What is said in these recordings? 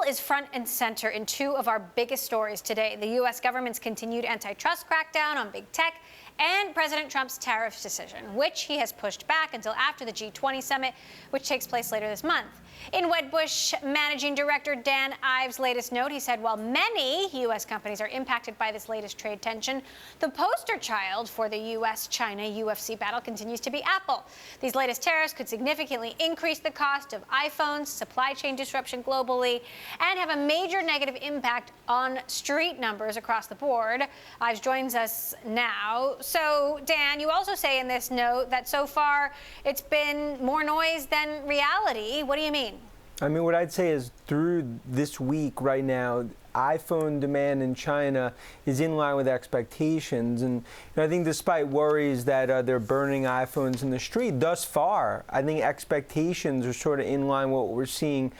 is front and center in two of our biggest stories today: the U.S. government's continued antitrust crackdown on big tech and President Trump's tariff decision, which he has pushed back until after the G20 summit, which takes place later this month. In Wedbush Managing Director Dan Ives' latest note, he said while many U.S. companies are impacted by this latest trade tension, the poster child for the U.S.-China-UFC battle continues to be Apple. These latest tariffs could significantly increase the cost of iPhones, supply chain disruption globally, and have a major negative impact on street numbers across the board. Ives joins us now. So, Dan, you also say in this note that so far it's been more noise than reality. What do you mean? I mean, what I'd say is through this week right now, iPhone demand in China is in line with expectations. And I think despite worries that they're burning iPhones in the street, thus far, I think expectations are sort of in line with what we're seeing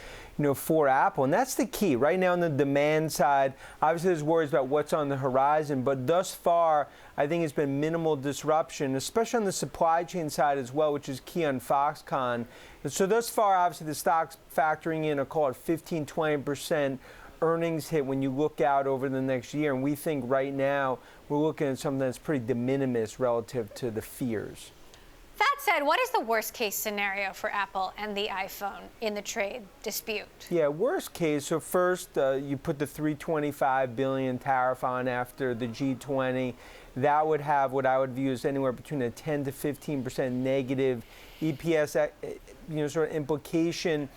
for Apple. And that's the key. Right now on the demand side, obviously there's worries about what's on the horizon, but thus far, I think it's been minimal disruption, especially on the supply chain side as well, which is key on Foxconn. And so thus far, obviously the stock's factoring in a call it 15-20% earnings hit when you look out over the next year. And we think right now we're looking at something that's pretty de minimis relative to the fears. That said, what is the worst case scenario for Apple and the iPhone in the trade dispute? Yeah, worst case. So first, you put the $325 billion tariff on after the G20. That would have what I would view as anywhere between a 10 to 15% negative EPS, sort of implication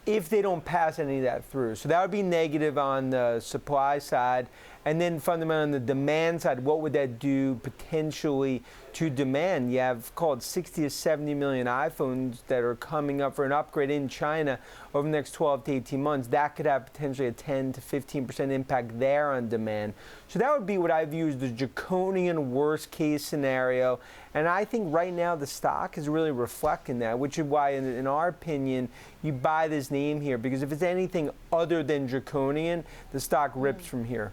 if they don't pass any of that through. So that would be negative on the supply side. And then fundamentally on the demand side, what would that do potentially to demand? You have called 60 to 70 million iPhones that are coming up for an upgrade in China over the next 12 to 18 months. That could have potentially a 10 to 15% impact there on demand. So that would be what I view as the draconian worst case scenario. And I think right now the stock is really reflecting that, which is why, in our opinion, you buy this name here, because if it's anything other than draconian, the stock rips from here.